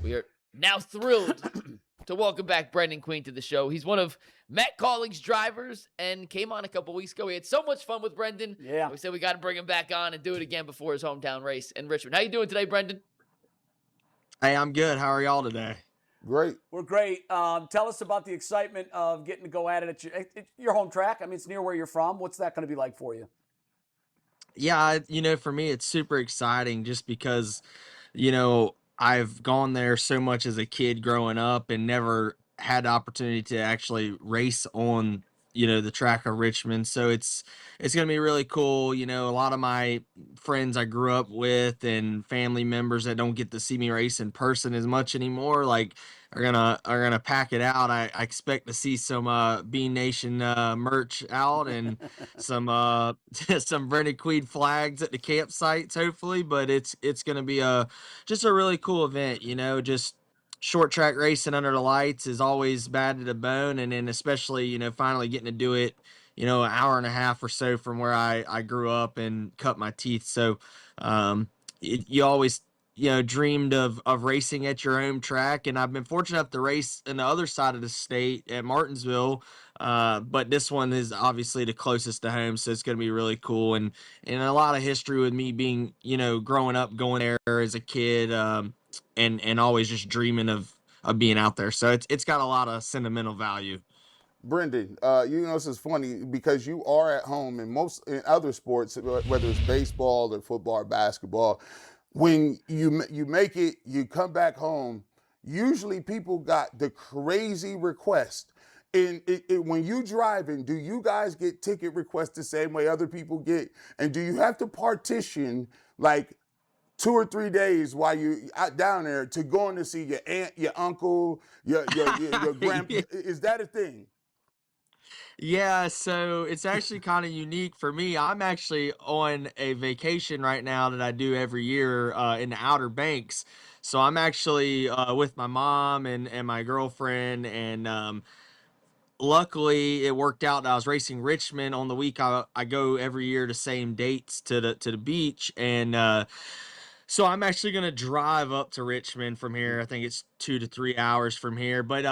We are now thrilled to welcome back Brenden Queen to the show. He's one of Matt Kaulig's drivers and came on a couple weeks ago. We had so much fun with Brenden. Yeah. We said we got to bring him back on and do it again before his hometown race in Richmond. How you doing today, Brenden? Hey, I'm good. How are y'all today? Great. We're great. Tell us about the excitement of getting to go at it at your home track. I mean, it's near where you're from. What's that going to be like for you? Yeah, for me, it's super exciting just because, I've gone there so much as a kid growing up and never had the opportunity to actually race on, the track of Richmond. So it's going to be really cool. A lot of my friends I grew up with and family members that don't get to see me race in person as much anymore, like are gonna pack it out. I expect to see some Bean Nation merch out and some some Brenden Queen flags at the campsites, hopefully. But it's gonna be just a really cool event. Just short track racing under the lights is always bad to the bone, and then especially finally getting to do it an hour and a half or so from where I grew up and cut my teeth. So you always dreamed of racing at your home track, and I've been fortunate enough to race in the other side of the state at Martinsville, but this one is obviously the closest to home, so it's going to be really cool, and a lot of history with me being growing up going there as a kid, and always just dreaming of being out there, so it's got a lot of sentimental value. Brenden, this is funny because you are at home in other sports, whether it's baseball or football or basketball. When you make it, you come back home. Usually, people got the crazy request. And when you driving, do you guys get ticket requests the same way other people get? And do you have to partition like 2 or 3 days while you out down there to going to see your aunt, your uncle, your grandpa? Is that a thing? Yeah, so it's actually kind of unique for me. I'm actually on a vacation right now that I do every year in the Outer Banks. So I'm actually with my mom and my girlfriend, and luckily it worked out that I was racing Richmond on the week I go every year the same dates to the beach, and so I'm actually gonna drive up to Richmond from here. I think it's 2 to 3 hours from here. But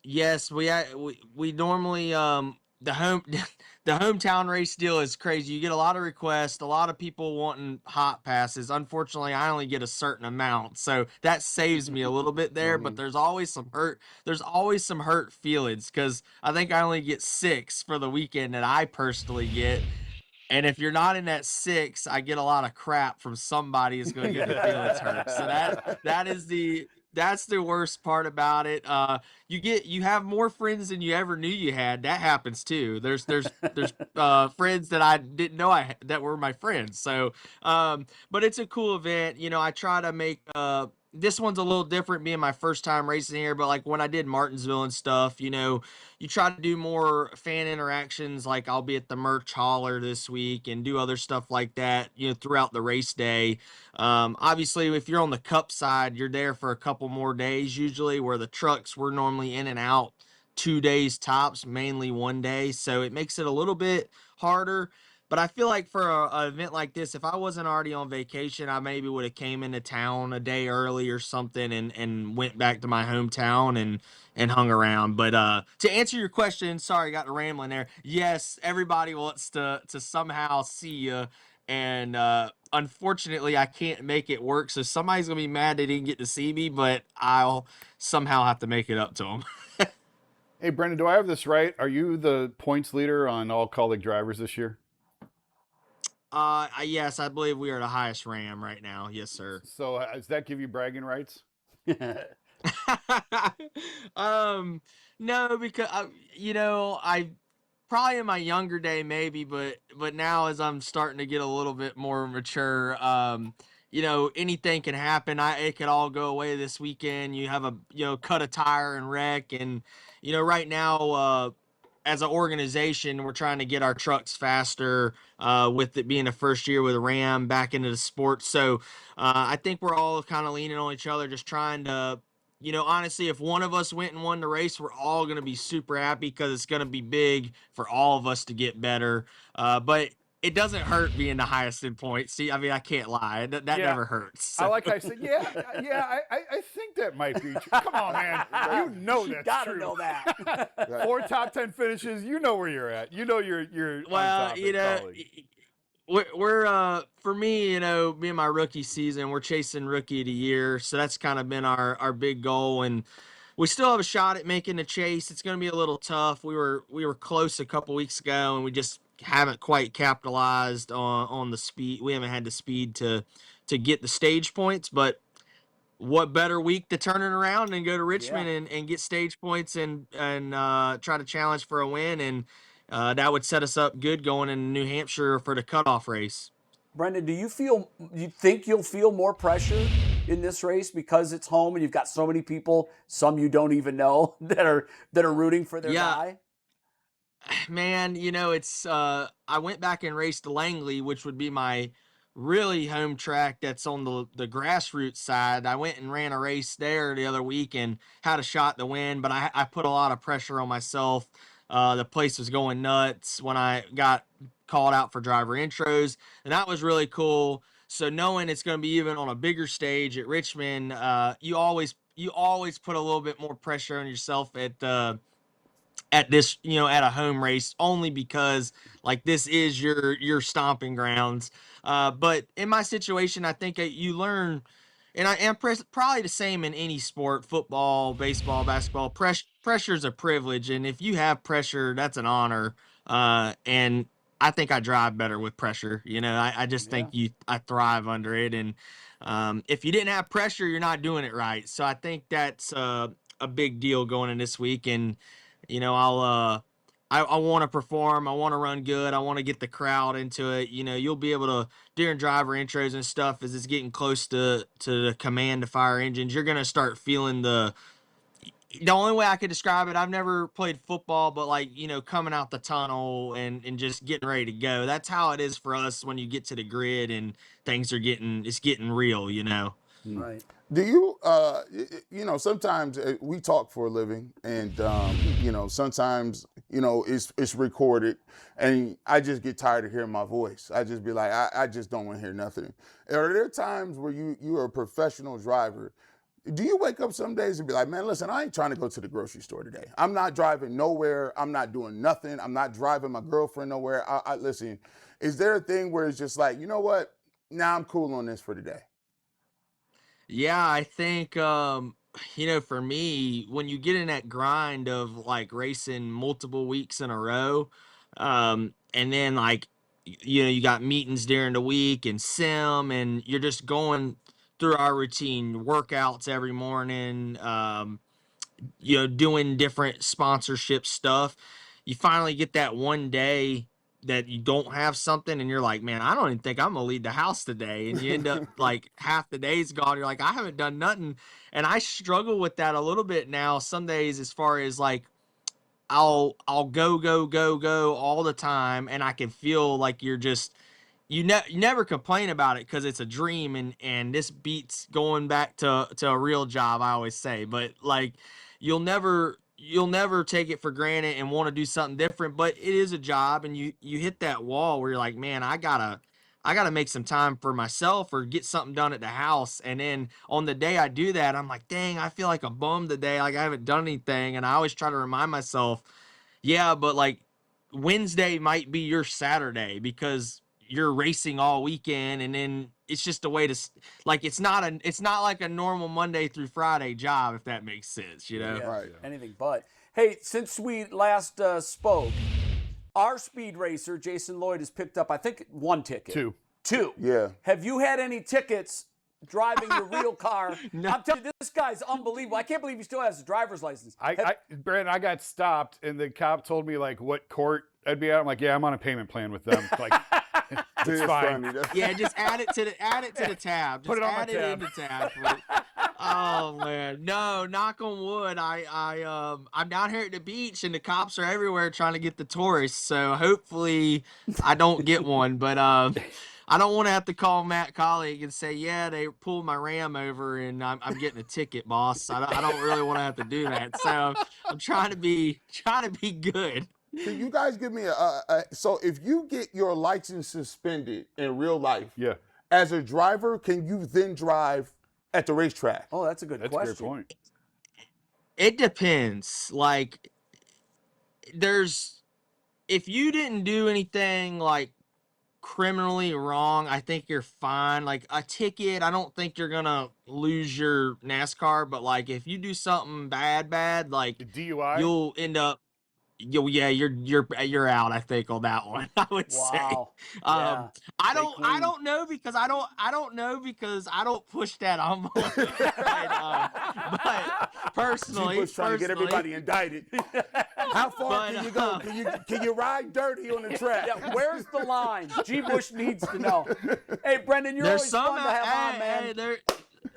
yes, we normally the home the hometown race deal is crazy. You get a lot of requests, a lot of people wanting hot passes. Unfortunately, I only get a certain amount, so that saves me a little bit there. But there's always some hurt. There's always some hurt feelings because I think I only get 6 for the weekend that I personally get. And if you're not in that 6, I get a lot of crap from somebody who's going to get their feelings hurt. So that's the worst part about it. You have more friends than you ever knew you had. That happens too. There's friends that I didn't know that were my friends. So, but it's a cool event. I try to make this one's a little different being my first time racing here, but like when I did Martinsville and stuff, you try to do more fan interactions. Like I'll be at the merch hauler this week and do other stuff like that, throughout the race day. Obviously if you're on the cup side, you're there for a couple more days, usually, where the trucks were normally in and out 2 days tops, mainly 1 day. So it makes it a little bit harder. But I feel like for an event like this, if I wasn't already on vacation, I maybe would have came into town a day early or something and went back to my hometown and hung around. But to answer your question, sorry, I got rambling there. Yes, everybody wants to somehow see you. And unfortunately, I can't make it work. So somebody's going to be mad they didn't get to see me, but I'll somehow have to make it up to them. Hey, Brenden, do I have this right? Are you the points leader on all Kaulig drivers this year? Yes, I believe we are the highest RAM right now. Yes, sir. So does that give you bragging rights? No, because I probably in my younger day maybe, but now as I'm starting to get a little bit more mature, anything can happen. It could all go away this weekend. You have cut a tire and wreck, and right now as an organization, we're trying to get our trucks faster, with it being the first year with a Ram back into the sport. So I think we're all kind of leaning on each other, just trying to, honestly, if one of us went and won the race, we're all going to be super happy because it's going to be big for all of us to get better. But it doesn't hurt being the highest in points. See, I mean, I can't lie. That Yeah. never hurts. So. I like how I said, I think that might be true. Come on, man. You know that's Gotta true. know that. 4 top 10 finishes. You know where you're at. You know you're Well, on top you know, we're for me, you know, being my rookie season, we're chasing rookie of the year, so that's kind of been our big goal, and we still have a shot at making the chase. It's going to be a little tough. We were close a couple weeks ago, and we just haven't quite capitalized on the speed. We haven't had the speed to get the stage points, but what better week to turn it around and go to Richmond and get stage points and try to challenge for a win, and that would set us up good going into New Hampshire for the cutoff race. Brenden, do you think you'll feel more pressure in this race because it's home and you've got so many people, some you don't even know, that are rooting for their guy? Man, you know, it's I went back and raced Langley, which would be my really home track that's on the grassroots side. I went and ran a race there the other week and had a shot to win, but I put a lot of pressure on myself. The place was going nuts when I got called out for driver intros, and that was really cool. So knowing it's going to be even on a bigger stage at Richmond, you always put a little bit more pressure on yourself at this, you know, at a home race, only because like this is your stomping grounds. But in my situation, I think you learn, and probably the same in any sport, football, baseball, basketball. Pressure is a privilege, and if you have pressure, that's an honor. And I think I drive better with pressure. You know, I just think I thrive under it, and if you didn't have pressure, you're not doing it right. So I think that's a big deal going in this week, and you know, I want to perform. I want to run good. I want to get the crowd into it. You know, you'll be able to, during driver intros and stuff, as it's getting close to the command to fire engines, you're going to start feeling the only way I could describe it, I've never played football, but like, you know, coming out the tunnel and just getting ready to go. That's how it is for us when you get to the grid and it's getting real, you know. Right. Do you, you know, sometimes we talk for a living, and you know, sometimes, you know, it's recorded, and I just get tired of hearing my voice. I just be like, I just don't want to hear nothing. Are there times where you are a professional driver? Do you wake up some days and be like, man, listen, I ain't trying to go to the grocery store today. I'm not driving nowhere. I'm not doing nothing. I'm not driving my girlfriend nowhere. Listen, is there a thing where it's just like, you know what? Now I'm cool on this for today. Yeah, I think, you know, for me, when you get in that grind of like racing multiple weeks in a row, and then like, you know, you got meetings during the week and sim, and you're just going through our routine workouts every morning, you know, doing different sponsorship stuff. You finally get that one day that you don't have something and you're like, man, I don't even think I'm gonna leave the house today. And you end up like half the day's gone. You're like, I haven't done nothing. And I struggle with that a little bit now some days, as far as like I'll go all the time, and I can feel like you're just you never complain about it because it's a dream, and this beats going back to a real job, I always say. But like you'll never take it for granted and want to do something different, but it is a job, and you hit that wall where you're like, man, I gotta make some time for myself or get something done at the house. And then on the day I do that, I'm like, dang, I feel like a bum today, like I haven't done anything. And I always try to remind myself, yeah, but like Wednesday might be your Saturday because you're racing all weekend, and then it's just a way to like it's not like a normal Monday through Friday job, if that makes sense, you know. Yeah, Right. anything but. Hey, since we last spoke, our speed racer Jason Lloyd has picked up, I think, one ticket. Two. Yeah. Have you had any tickets driving your real car? No. I'm telling you, this guy's unbelievable. I can't believe he still has his driver's license. Brandon, I got stopped, and the cop told me like what court I'd be at. I'm like, yeah, I'm on a payment plan with them. Like, it's fine. Funny. Yeah, just add it to the tab. Just Put it on my add it tab. in the tab. Oh man, no! Knock on wood. I'm down here at the beach, and the cops are everywhere trying to get the tourists. So hopefully, I don't get one. But I don't want to have to call Matt Kaulig and say, yeah, they pulled my Ram over, and I'm getting a ticket, boss. I don't really want to have to do that. So I'm trying to be good. Can you guys give me so if you get your license suspended in real life, Yeah, as a driver, can you then drive at the racetrack? Oh, that's a good that's question. a good point. It depends. Like, if you didn't do anything like criminally wrong, I think you're fine. Like a ticket, I don't think you're gonna lose your NASCAR, but like if you do something bad, like DUI. you'll end up you're out, I think, on that one. I would say. Wow. Yeah. I Jay don't Queen. know because I don't push that envelope. Right? But personally, Bush trying to get everybody indicted. How far can you go? Can you ride dirty on the track? Yeah, where's the line? G. Bush needs to know. Hey, Brendan, you're always fun to have on, man.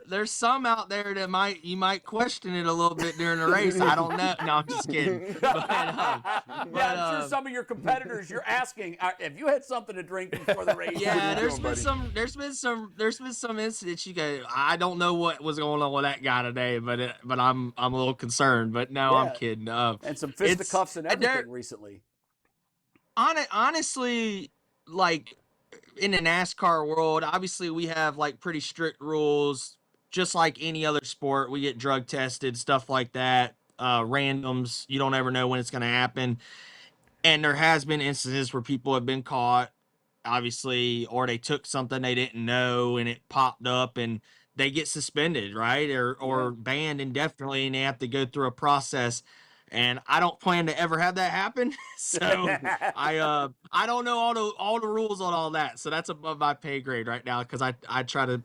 There's some out there that you might question it a little bit during the race. I don't know. No, I'm just kidding. Yeah, I'm sure some of your competitors, you're asking, have you had something to drink before the race? Yeah, there's been some incidents. You go, I don't know what was going on with that guy today, but I'm a little concerned. But no, Yeah. I'm kidding. And some fisticuffs and everything recently. Honestly, like in the NASCAR world, obviously we have like pretty strict rules. Just like any other sport, we get drug tested, stuff like that. Randoms, you don't ever know when it's going to happen. And there has been instances where people have been caught, obviously, or they took something they didn't know and it popped up and they get suspended, right? Or banned indefinitely, and they have to go through a process. And I don't plan to ever have that happen. So I don't know all the rules on all that. So that's above my pay grade right now because I try to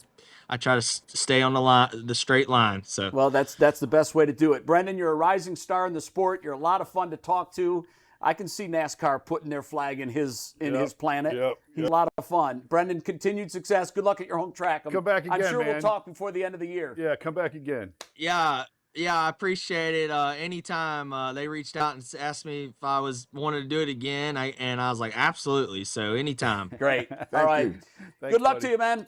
stay on the straight line. So Well, that's the best way to do it. Brendan, you're a rising star in the sport. You're a lot of fun to talk to. I can see NASCAR putting their flag in his planet. He's a lot of fun. Brendan, continued success. Good luck at your home track. Come back again, I'm sure man. we'll talk before the end of the year. Yeah, come back again. Yeah, I appreciate it. Anytime they reached out and asked me if I wanted to do it again, I was like, absolutely. So anytime. Great. All right. Thanks, Good luck buddy. to you, man.